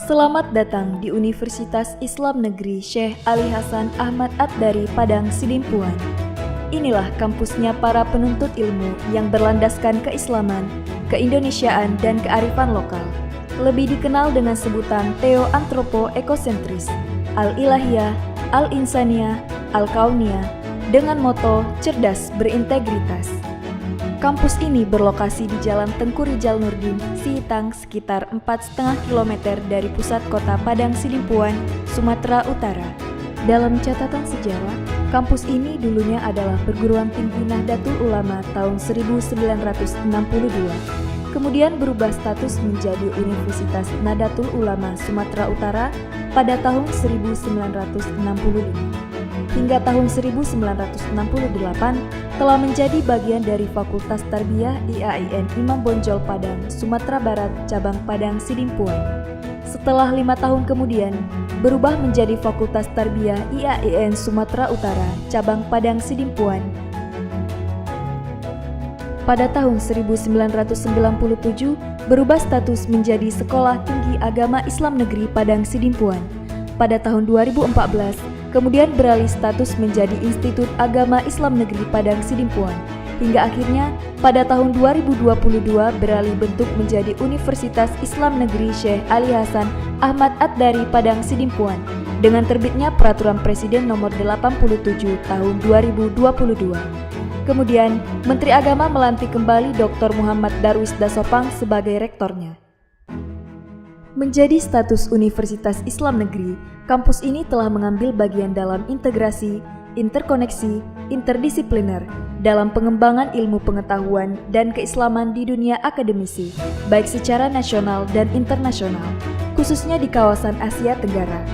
Selamat datang di Universitas Islam Negeri Syekh Ali Hasan Ahmad Ad-Dari Padang Sidimpuan. Inilah kampusnya para penuntut ilmu yang berlandaskan keislaman, keindonesiaan, dan kearifan lokal. Lebih dikenal dengan sebutan Theo-Antropo-Ekosentris, Al-Ilahiyah, Al-Insaniyah, Al-Kauniyah, dengan moto cerdas berintegritas. Kampus ini berlokasi di Jalan Tengku Rijal Nurdin, Sihitang, sekitar 4,5 km dari pusat kota Padang Sidimpuan, Sumatera Utara. Dalam catatan sejarah, kampus ini dulunya adalah perguruan tinggi Nahdlatul Ulama tahun 1962, kemudian berubah status menjadi Universitas Nahdlatul Ulama Sumatera Utara pada tahun 1965. Hingga tahun 1968 telah menjadi bagian dari Fakultas Tarbiyah IAIN Imam Bonjol Padang, Sumatera Barat, cabang Padang Sidimpuan. Setelah 5 tahun kemudian, berubah menjadi Fakultas Tarbiyah IAIN Sumatera Utara, cabang Padang Sidimpuan. Pada tahun 1997, berubah status menjadi Sekolah Tinggi Agama Islam Negeri Padang Sidimpuan. Pada tahun 2014, kemudian beralih status menjadi Institut Agama Islam Negeri Padang Sidimpuan, hingga akhirnya pada tahun 2022 beralih bentuk menjadi Universitas Islam Negeri Syekh Ali Hasan Ahmad Ad-Dari Padang Sidimpuan dengan terbitnya Peraturan Presiden Nomor 87 Tahun 2022. Kemudian, Menteri Agama melantik kembali Dr. Muhammad Darwis Dasopang sebagai rektornya. Menjadi status Universitas Islam Negeri, kampus ini telah mengambil bagian dalam integrasi, interkoneksi, interdisipliner dalam pengembangan ilmu pengetahuan dan keislaman di dunia akademisi, baik secara nasional dan internasional, khususnya di kawasan Asia Tenggara.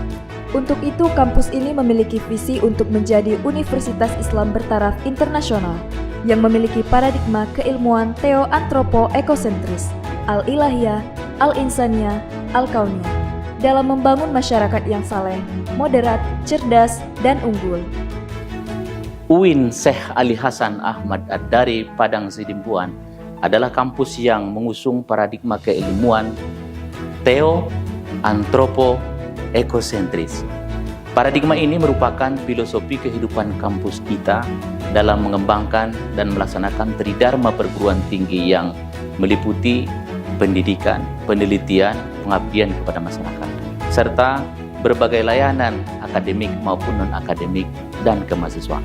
Untuk itu, kampus ini memiliki visi untuk menjadi Universitas Islam bertaraf internasional yang memiliki paradigma keilmuan Theo-Antropo-Ekosentris, Al-Ilahiyah, Al-Insaniyah, Al-Kauniyah dalam membangun masyarakat yang saleh, moderat, cerdas, dan unggul. UIN Syekh Ali Hasan Ahmad Ad-Dari Padang Sidimpuan adalah kampus yang mengusung paradigma keilmuan Theo-Antropo-Ekosentris. Paradigma ini merupakan filosofi kehidupan kampus kita dalam mengembangkan dan melaksanakan tridharma perguruan tinggi yang meliputi pendidikan, penelitian, pengabdian kepada masyarakat, serta berbagai layanan akademik maupun non-akademik dan kemahasiswaan.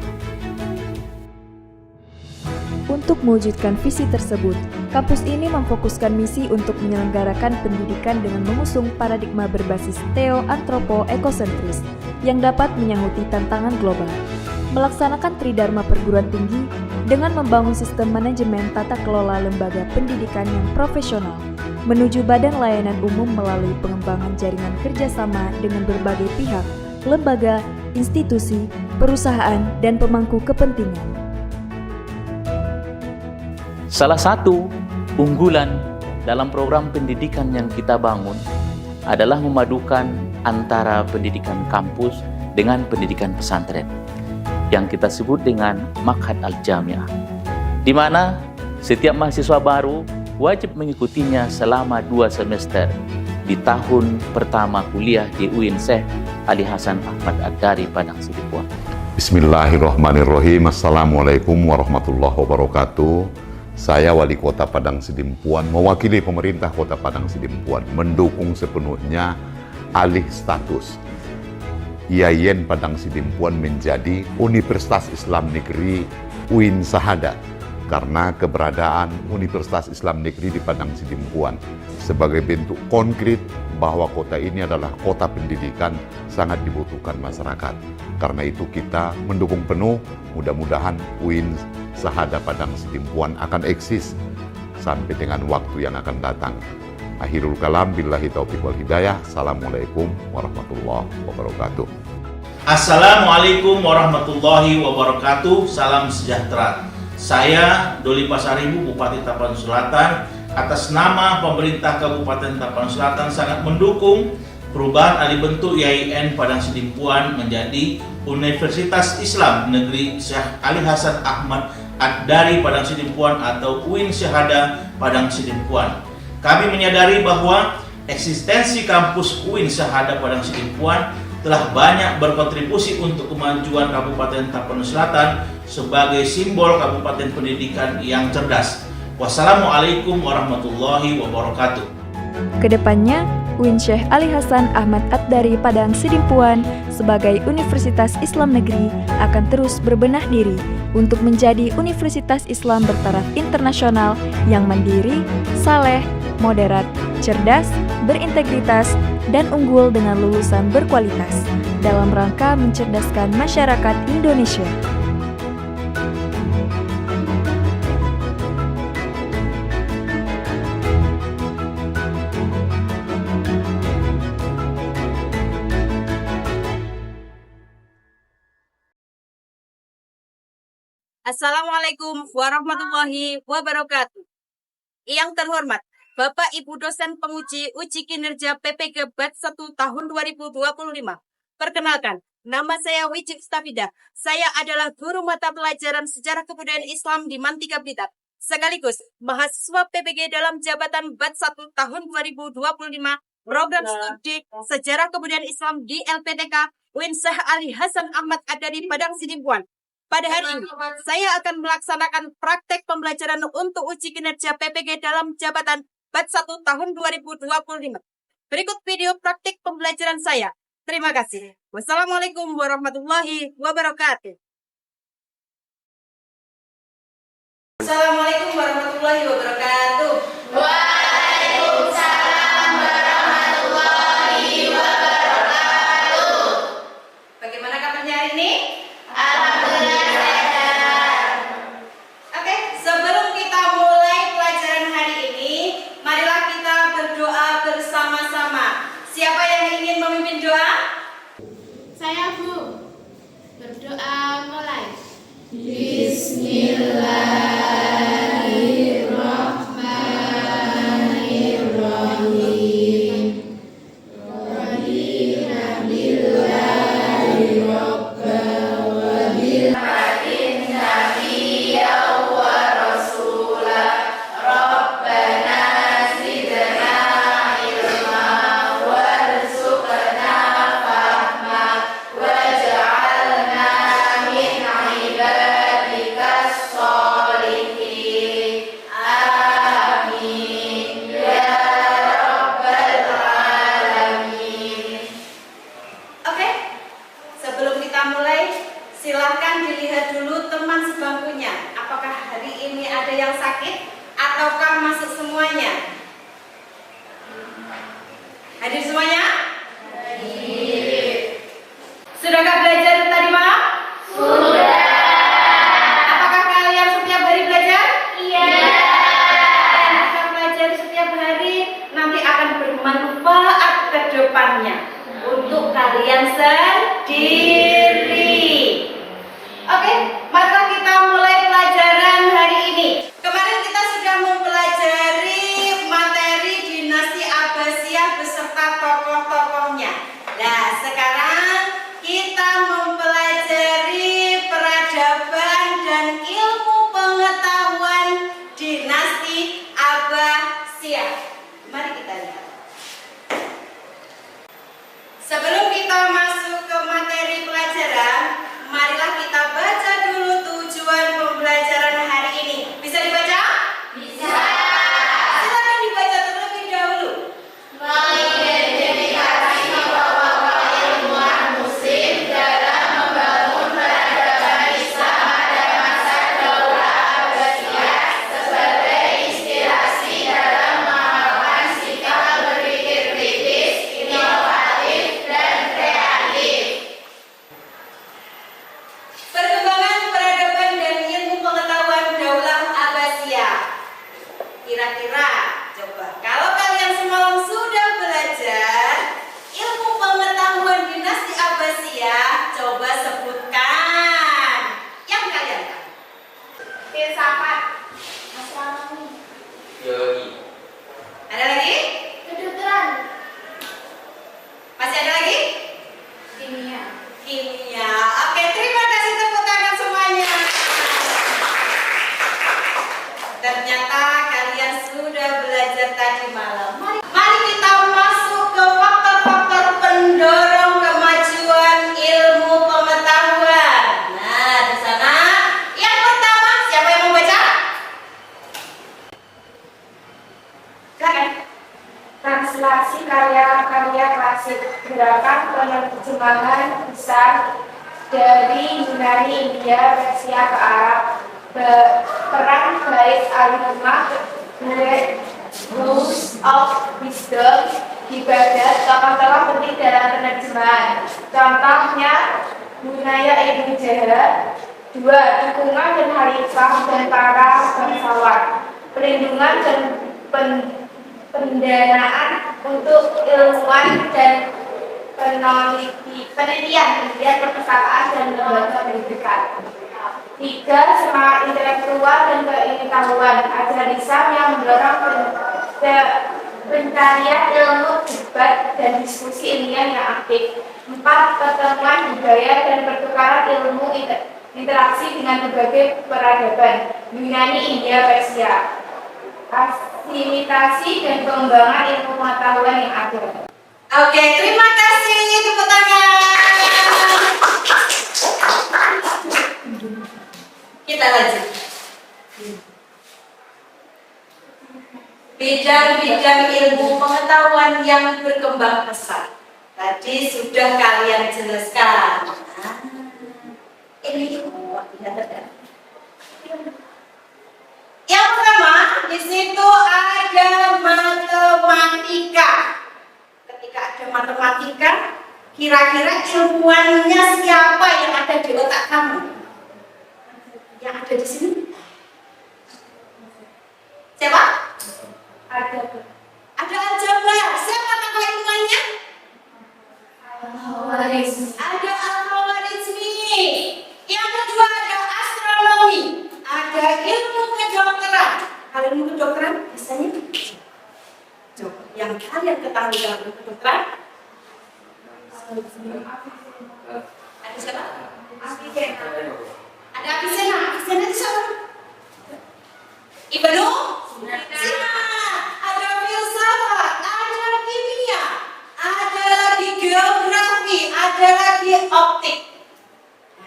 Untuk mewujudkan visi tersebut, kampus ini memfokuskan misi untuk menyelenggarakan pendidikan dengan mengusung paradigma berbasis Theo-Antropo-Ekosentris yang dapat menyahuti tantangan global, melaksanakan tridharma perguruan tinggi dengan membangun sistem manajemen tata kelola lembaga pendidikan yang profesional, menuju badan layanan umum melalui pengembangan jaringan kerjasama dengan berbagai pihak, lembaga, institusi, perusahaan, dan pemangku kepentingan. Salah satu unggulan dalam program pendidikan yang kita bangun adalah memadukan antara pendidikan kampus dengan pendidikan pesantren yang kita sebut dengan Ma'had Al-Jami'ah, di mana setiap mahasiswa baru wajib mengikutinya selama 2 semester di tahun pertama kuliah di UIN Syekh Ali Hasan Ahmad Ad-Dari Padang Sidimpuan. Bismillahirrahmanirrahim. Assalamualaikum warahmatullahi wabarakatuh. Saya Wali Kota Padang Sidimpuan, mewakili pemerintah Kota Padang Sidimpuan, mendukung sepenuhnya alih status IAIN Padang Sidimpuan menjadi Universitas Islam Negeri UIN Sahada, karena keberadaan Universitas Islam Negeri di Padang Sidimpuan sebagai bentuk konkret bahwa kota ini adalah kota pendidikan sangat dibutuhkan masyarakat. Karena itu kita mendukung penuh, mudah-mudahan UIN Sahada Padang Sidimpuan akan eksis sampai dengan waktu yang akan datang. Akhirul kalam, billahi taufiq wal hidayah. Assalamualaikum warahmatullahi wabarakatuh. Assalamualaikum warahmatullahi wabarakatuh. Salam sejahtera. Saya Doli Pasaribu, Bupati Tapanuli Selatan, atas nama pemerintah Kabupaten Tapanuli Selatan sangat mendukung perubahan alih bentuk IAIN Padang Sidimpuan menjadi Universitas Islam Negeri Syekh Ali Hasan Ahmad Ad-Dari Padang Sidimpuan atau UIN Syahada Padang Sidimpuan. Kami menyadari bahwa eksistensi kampus UIN Syahada Padang Sidimpuan telah banyak berkontribusi untuk kemajuan Kabupaten Tapanuli Selatan sebagai simbol Kabupaten Pendidikan yang cerdas. Wassalamualaikum warahmatullahi wabarakatuh. Kedepannya, UIN Syekh Ali Hasan Ahmad At-Dari Padang Sidimpuan sebagai Universitas Islam Negeri akan terus berbenah diri untuk menjadi Universitas Islam bertaraf internasional yang mandiri, saleh, moderat, cerdas, berintegritas, dan unggul dengan lulusan berkualitas dalam rangka mencerdaskan masyarakat Indonesia. Assalamualaikum warahmatullahi wabarakatuh. Yang terhormat, Bapak Ibu dosen penguji uji kinerja PPG Batch 1 tahun 2025. Perkenalkan, nama saya Wiji Stafida. Saya adalah guru mata pelajaran Sejarah Kebudayaan Islam di Mantika Blitar. Sekaligus mahasiswa PPG dalam jabatan Batch 1 tahun 2025 program studi Sejarah Kebudayaan Islam di LPTK UIN Syekh Ali Hasan Ahmad At-Dari Padang Sidimpuan. Pada hari ini, saya akan melaksanakan praktek pembelajaran untuk uji kinerja PPG dalam jabatan Batch 1 tahun 2025. Berikut video praktik pembelajaran saya. Terima kasih. Wassalamualaikum warahmatullahi wabarakatuh. Assalamualaikum warahmatullahi wabarakatuh. Waalaikumsalam warahmatullahi wabarakatuh. Bagaimana kabarnya hari ini? Sebelum kita mulai pelajaran hari ini, marilah kita berdoa bersama-sama. Siapa yang ingin memimpin doa? Saya, Bu. Berdoa mulai. Sebelum kita mulai, silahkan dilihat dulu teman sebangkunya. Apakah hari ini ada yang sakit ataukah masuk semuanya? Hadir semuanya? Hadir. Sudahkah belajar tadi malam? Sudah. Apakah kalian setiap hari belajar? Iya. Dan jika belajar setiap hari nanti akan bermanfaat ke depannya untuk kalian sendiri. Oke, maka kita mulai pelajaran hari ini. Kemarin kita sudah mempelajari materi dinasti Abbasiyah beserta tokoh-tokoh terjemahan besar dari Yunani, India, Persia ke Arab, perang Bait al-Hikmah, Rules of Wisdom di Baghdad, tokoh-tokoh penting dalam penerjemahan. Contohnya Bunaya Ibnu Jahal. 2. Dukungan dan khalifah dan para bangsawan. Perlindungan dan pendanaan untuk ilmuwan dan penelitian perpustakaan dan lembaga pendidikan. 3. Semangat intelektual dan pengetahuan. Ajaran Islam yang mendorong pencarian ilmu, debat, dan diskusi ilmiah yang aktif. 4. Pertemuan budaya dan pertukaran ilmu, interaksi dengan berbagai peradaban Yunani, India, Persia. Asimilasi dan pengembangan ilmu pengetahuan yang ada. Oke, terima kasih, tepuk tangan. Kita lanjut. Bidang-bidang ilmu pengetahuan yang berkembang pesat. Tadi sudah kalian jelaskan. Ini tidak ada. Yang pertama, di situ ada matematika. Ketika ada matematika, kira-kira ilmuwannya siapa yang ada di otak kamu? Yang ada di sini? Siapa? Ada aljabar. Siapa nama ilmuwannya? Ada al-Khawarizmi. Yang kedua ada astronomi. Ada ilmu kedokteran. Kalau ilmu kedokteran biasanya coba yang kalian ketahui dalam ilmu kedokteran. Ada siapa? Ada Avicenna. Avicenna itu siapa? Ibnu Sina. Ada filsafat, ada kimia, ada lagi geografi, ada lagi optik.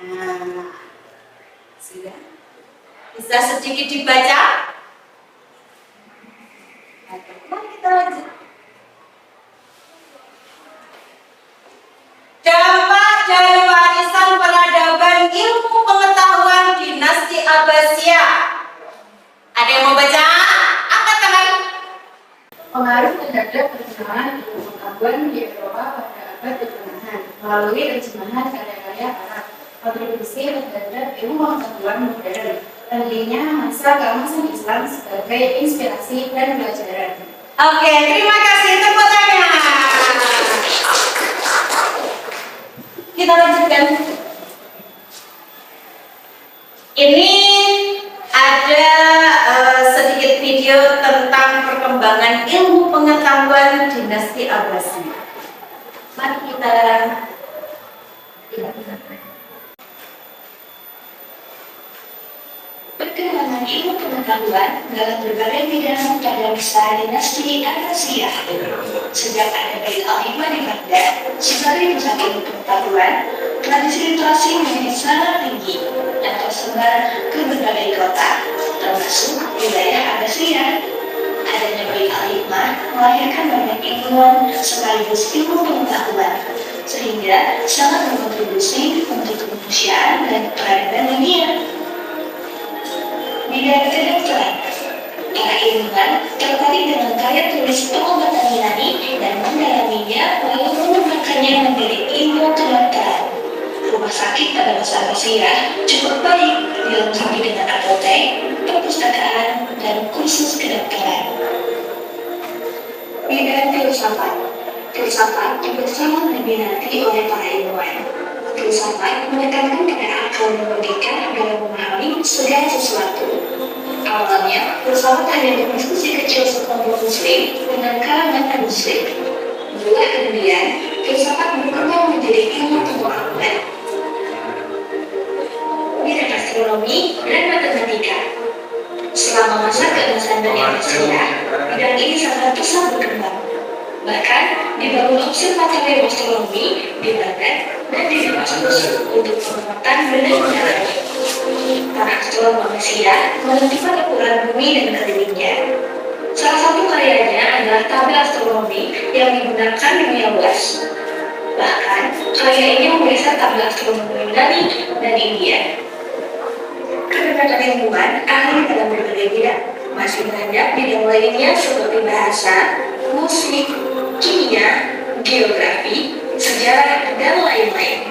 Nah, sudah bisa sedikit dibaca. Mari kita lanjut. Dampak dari warisan peradaban ilmu pengetahuan dinasti Abbasiyah. Ada yang mau baca? Angkat tangan. Pengaruh terhadap perkembangan ilmu pengetahuan di Eropa pada abad pertengahan melalui terjemahan karya-karya Arab, kontribusi terhadap ilmu pengetahuan modern, pentingnya masa keemasan Islam sebagai inspirasi dan pelajaran. Oke, terima kasih. Tepuk tangan. Kita lanjutkan. Ini ada sedikit video tentang perkembangan ilmu pengetahuan dinasti Abbasiyah. Mari kita lihat. Perkembangan ilmu pengetahuan dalam berbagai bidang pada masa dinasti Abbasiyah. Sejak ada Bait al-Hikmah di Baghdad sebagai pusat ilmu pengetahuan, tradisi literasi menjadi sangat tinggi dan tersebar ke berbagai kota, termasuk wilayah Abbasiyah. Adanya Bait al-Hikmah melahirkan banyak ilmuwan sekaligus ilmu pengetahuan, sehingga sangat berkontribusi untuk kemanusiaan dan peradaban dunia. Bidang kedokteran. Para ilmuwan tertarik dengan karya tulis pengobatan Yunani dan mendalaminya lalu mengembangkannya menjadi ilmu kedokteran. Rumah sakit pada masa Abbasiyah cukup baik dilengkapi dengan apotek, perpustakaan, dan kursus kedokteran. Bidang filsafat. Filsafat juga sangat diminati oleh para ilmuwan. Filsafat menekankan pada akal dan logika dalam memahami segala sesuatu. Awalnya, filsafat hanya berdiskusi kecil sekelompok muslim dengan kalangan non-muslim. Setelah kemudian, filsafat berkembang menjadi ilmu pengetahuan. Bidang astronomi dan matematika. Selama masa keemasan Bani Abbasiyah, bidang ini sangat pesat berkembang. Bahkan, dibangun observatorium astronomi di Baghdad dan di Damaskus untuk pengamatan benda-benda langit. Para astronom Abbasiyah menentukan ukuran bumi dan kelilingnya. Salah satu karyanya adalah tabel astronomi yang digunakan di dunia luas. Bahkan, karya ini menggeser tabel astronomi Yunani dan India. Kedekatan ilmuwan ahli dalam berbagai bidang, masih banyak bidang lainnya seperti bahasa, musik, kimia, geografi, sejarah, dan lain-lain.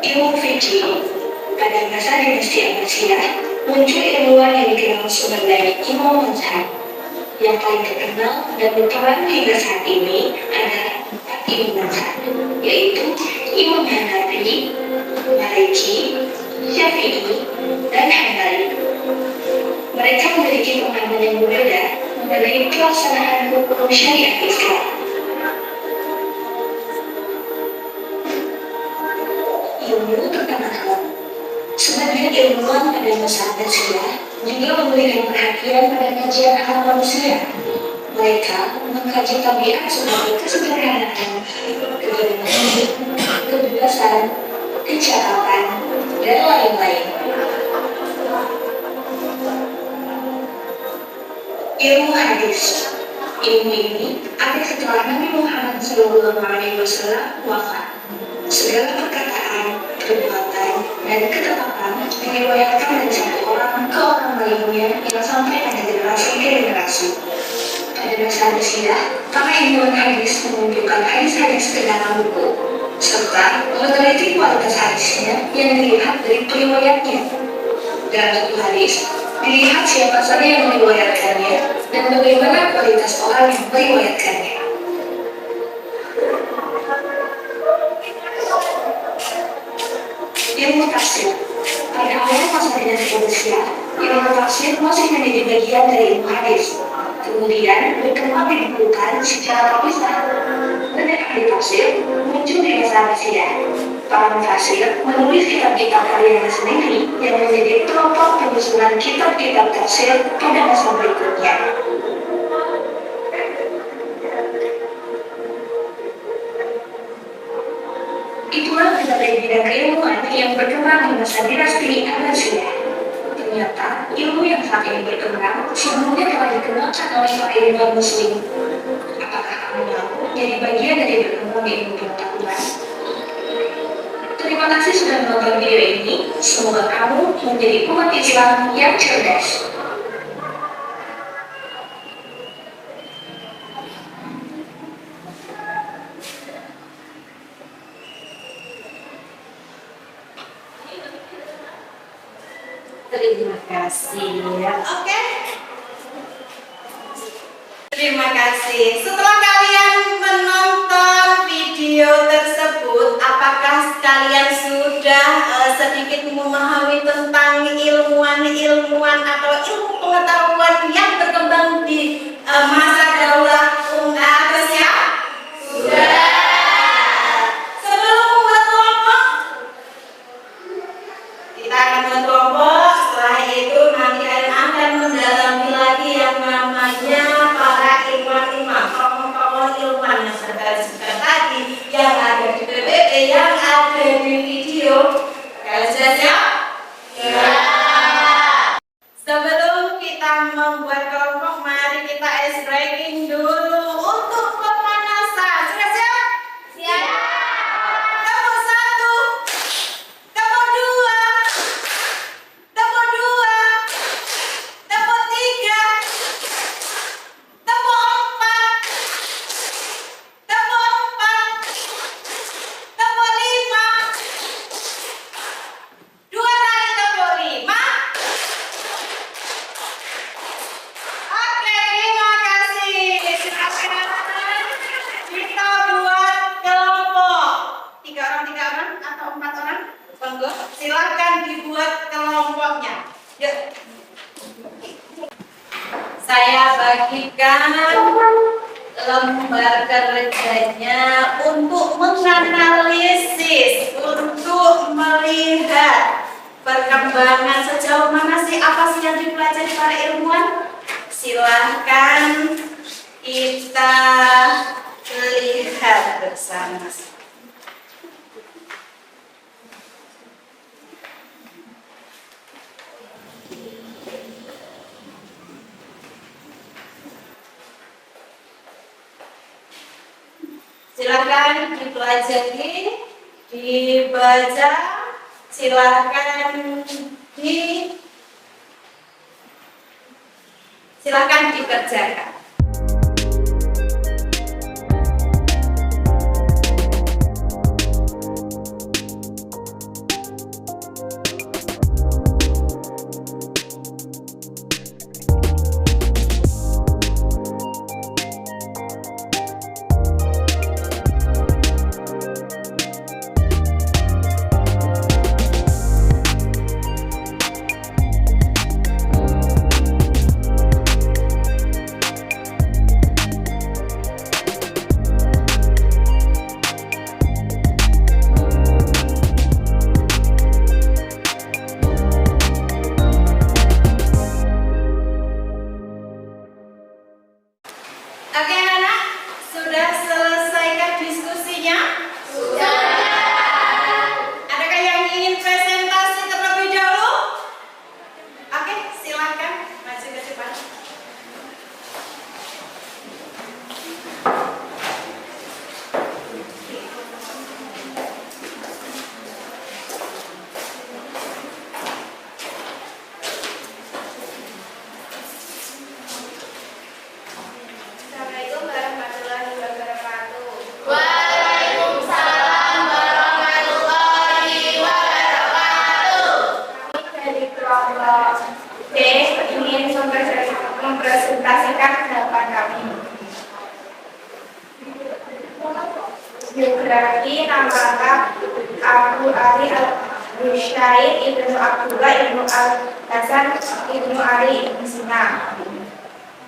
Ilmu fikih. Pada masa dinasti Abbasiyah, muncul ilmuwan yang dikenal sebagai Imam Mazhab. Yang paling terkenal dan berperan hingga saat ini adalah 4 Imam Mazhab, yaitu Imam Hanafi, Maliki, Syafi'i, dan Hambali. Mereka memiliki pemahaman yang berbeda mengenai pelaksanaan hukum syariat Islam. Ilmu tentang akhlak. Sebagian ilmuwan pada masa Abbasiyah juga memberikan perhatian pada kajian akhlak manusia. Mereka mengkaji tabiat sebagai kesederhanaan, kejujuran, kebebasan, kecakapan, dan lain-lain. Ilmu hadis. Ilmu ini ada setelah Nabi Muhammad SAW wafat. Segala perkataan, perbuatan, dan ketetapan diriwayatkan dari satu orang ke orang lainnya yang sampai pada generasi ke generasi. Pada masa Abbasiyah, para ilmuwan hadis menunjukkan hadis-hadis ke dalam buku, serta meneliti kualitas hadisnya yang dilihat dari periwayatnya. Dalam satu hadis, dilihat siapa saja yang meriwayatkannya dan bagaimana kualitas orang yang meriwayatkannya. Ilmu tafsir. Pada awal masa dinasti Abbasiyah, ilmu tafsir masih menjadi bagian dari ilmu hadis. Kemudian berkembang dibukukan secara terpisah. Banyak ahli tafsir muncul di masa Abbasiyah. Para mufasir menulis kitab-kitab karyanya sendiri yang menjadi pelopor penyusunan kitab-kitab tafsir pada masa berikutnya. Itulah berbagai bidang keilmuan yang berkembang di masa dinasti Abbasiyah. Ternyata ilmu yang saat ini berkembang sebelumnya telah dikembangkan oleh para ilmuwan Muslim. Apakah kamu mau jadi bagian dari berkembang ilmu pengetahuan? Terima kasih sudah menonton video ini. Semoga kamu menjadi umat Islam yang cerdas. Terima kasih. Oke. Terima kasih. Setelah kalian menonton video tersebut, apakah kalian sudah sedikit memahami tentang ilmuwan atau ilmu pengetahuan yang berkembang di masa daulah Abbasiyah? Sudah. Sebelum membuat kelompok, kita akan membuat kelompok. Setelah itu nanti kalian akan mendalami lagi yang namanya para imam-imam, tokoh-tokoh ilmuwan yang sudah disebutkan tadi, yang ada di PPT, yang ada di video. Kalian sudah siap? Ya. Sebelum kita membuat kelompok, mari kita ice breaking dulu untuk pemanasan. Sudah siap? Siap. Tempo 1, tempo 2, tempo 2, tempo 3, tempo 4, tempo 4, tempo 5, 2 kali tempo 5. Oke, terima kasih. Silakan kita buat kelompok. 3 orang atau 4 orang? Monggo, silakan dibuat kelompoknya. Yuk. Saya bagikan lembar kerjanya untuk menganalisis, untuk melihat perkembangan sejauh mana sih apa sih yang dipelajari para ilmuwan. Silahkan kita lihat bersama. Silakan dipelajari, dibaca, silakan dikerjakan. Oke anak-anak, sudah selesaikan diskusinya? Sudah. Adakah yang ingin presentasi terlebih dahulu? Oke, silakan maju ke depan. Assalamualaikum warahmatullahi wabarakatuh. Waalaikumsalam warahmatullahi wabarakatuh. Kami dari kelompok D ingin mempresentasikan pendapat kami. Biografi nama lengkap Abu Ali al-Rusyaid Ibnu Abdullah Ibnu al-Hasan Ibnu Ali Ibnu Sina.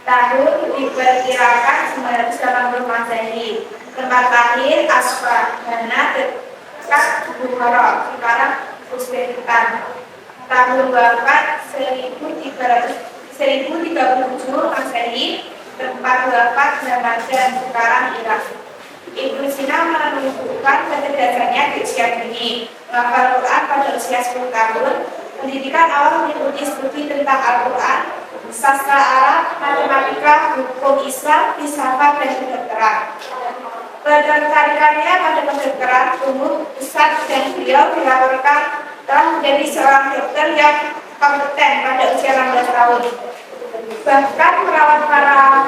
Tahun diperkirakan 980 Masehi. Tempat lahir Asfahana dekat Bukhara, sekarang Uzbekistan. Tahun wafat 1037 Masehi. Tempat wafat Ramadan, sekarang Irak. Ibnu Sina menunjukkan kecerdasannya di usia dini. Menghafal Quran pada usia 10 tahun. Pendidikan awal mengikuti studi tentang Al-Quran, sastra Arab, matematika, hukum Islam, filsafat, dan kedokteran. Ketertarikannya pada kedokteran tumbuh besar dan beliau dilaporkan telah menjadi seorang dokter yang kompeten pada usia 16 tahun. Bahkan merawat para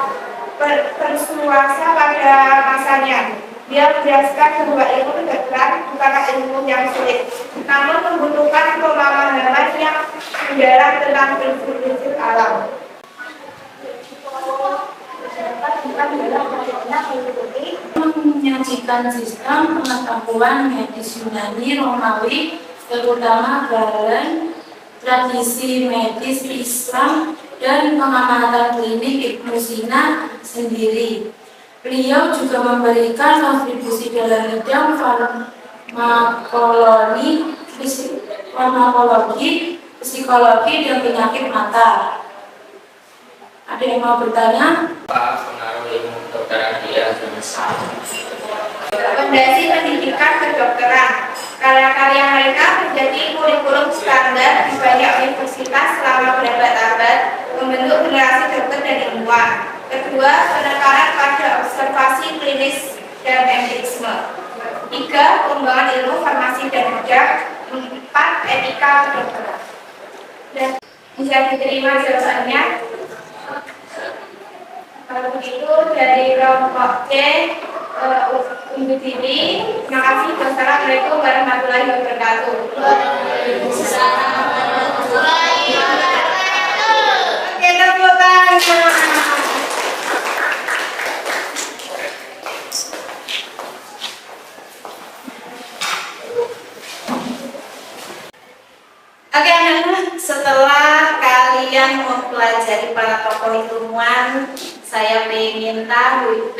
pensuasa pada masanya. Dia menjelaskan bahwa ilmu kedokteran bukanlah ilmu yang sulit, namun membutuhkan pemahaman yang mendalam tentang prinsip-prinsip alam. Menyajikan sistem pengetahuan medis Yunani Romawi, terutama Galen, tradisi medis Islam, dan pengamatan klinik Ibnu Sina sendiri. Beliau juga memberikan kontribusi dalam bidang farmakologi, psikologi, dan penyakit mata. Ada yang mau bertanya? Apa pengaruh ilmu kedokteran dia besar? Fondasi pendidikan kedokteran. Karya-karya mereka menjadi kurikulum standar di banyak universitas selama berabad-abad, membentuk generasi dokter dan ilmuwan. Kedua, penekanan pada observasi klinis dan empirisme. Tiga, pengembangan ilmu farmasi dan bedah. Empat, etika kedokteran. Dan bisa diterima jawabannya. Kalau begitu dari kelompok C, Unjuk diri. Terima kasih. Wassalamualaikum warahmatullahi wabarakatuh. Waalaikumsalam warahmatullahi wabarakatuh. Oke, tepuk tangan. Oke anak-anak, setelah kalian mempelajari para tokoh ilmuwan, saya pengen tahu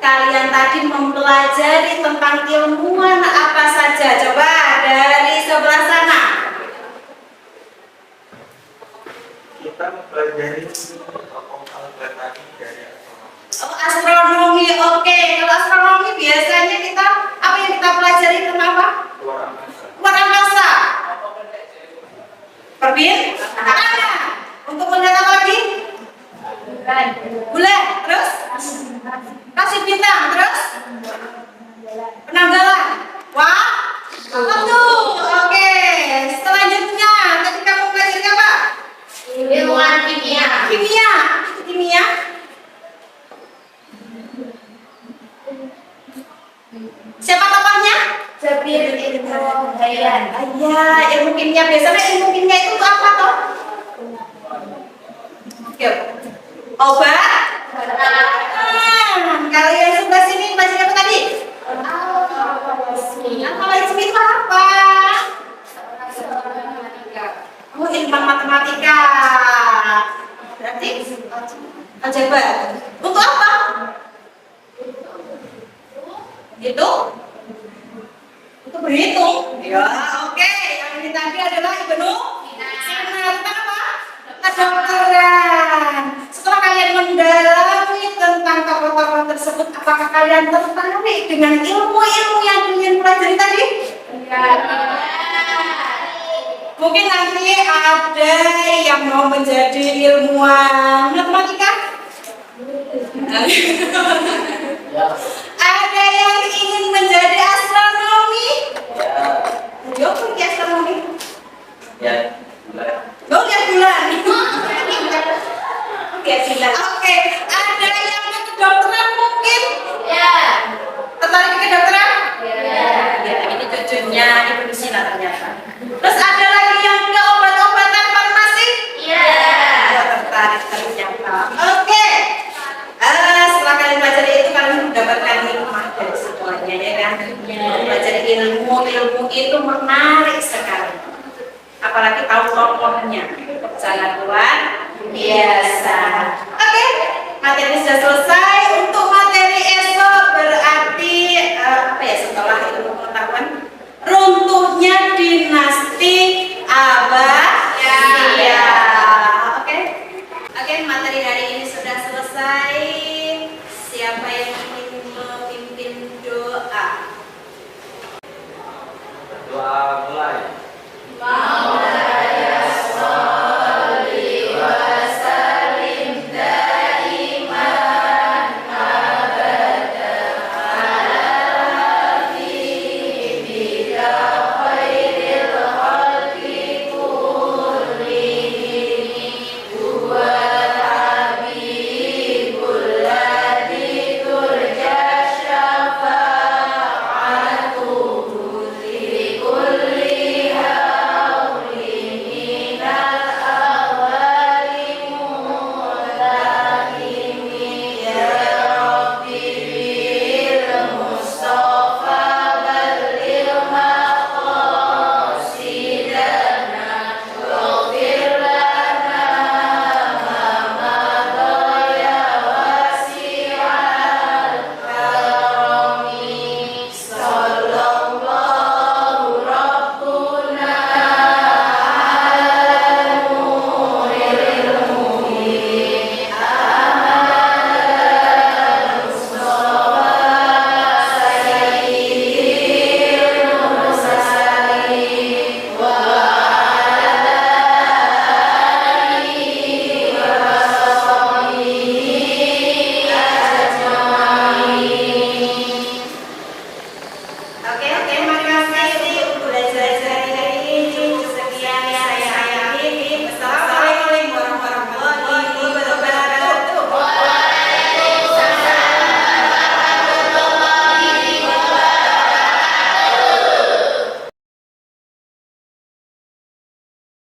kalian tadi mempelajari tentang ilmuwan apa saja. Coba dari sebelah sana. Kita mempelajari tokoh Al-Batani dari astronomi. Oh, astronomi, oke. Kalau astronomi biasanya kita apa yang kita pelajari tentang apa? Luar angkasa. Luar angkasa. Perbin? Untuk melihat apa lagi? Bulan. Terus? Kasih bintang. Terus? ilmu kimia. Biasanya ilmu kimia itu untuk apa toh? Yuk. Obat? Kalau yang sebelah sini baca apa tadi? Algoritma itu apa? Oh, ilmu matematika. Berarti aljabar. Untuk apa? Itu? Untuk berhitung. Ya, oke. Yang ini tadi adalah Ibnu Sina. Tentang apa? Kedokteran. Setelah kalian mendalami tentang tokoh-tokoh tersebut, apakah kalian tertarik dengan ilmu-ilmu yang kalian pelajari tadi? Ya. Mungkin nanti ada yang mau menjadi ilmuwan matematika? Ada yang ingin menjadi astronomi? Yo, pergi astronomi. Ya. Oh, lihat bulan. Lihat bulan. Oke, ada yang ke kedokteran mungkin? Ya. Tertarik ke kedokteran? Ya. Ya, ini cucunya Ibu Sina ternyata. Terus ada lagi yang ke obat-obatan farmasi? Iya. Tertarik ternyata. Oke. Setelah kalian belajar itu kalian mendapatkan hikmah dari semuanya, ya kan? Belajar ilmu itu menarik sekali. Apalagi tahu tokohnya. Jangan luar biasa. Oke, materi sudah selesai. Untuk materi esok berarti apa ya, setelah ilmu pengetahuan runtuhnya dinasti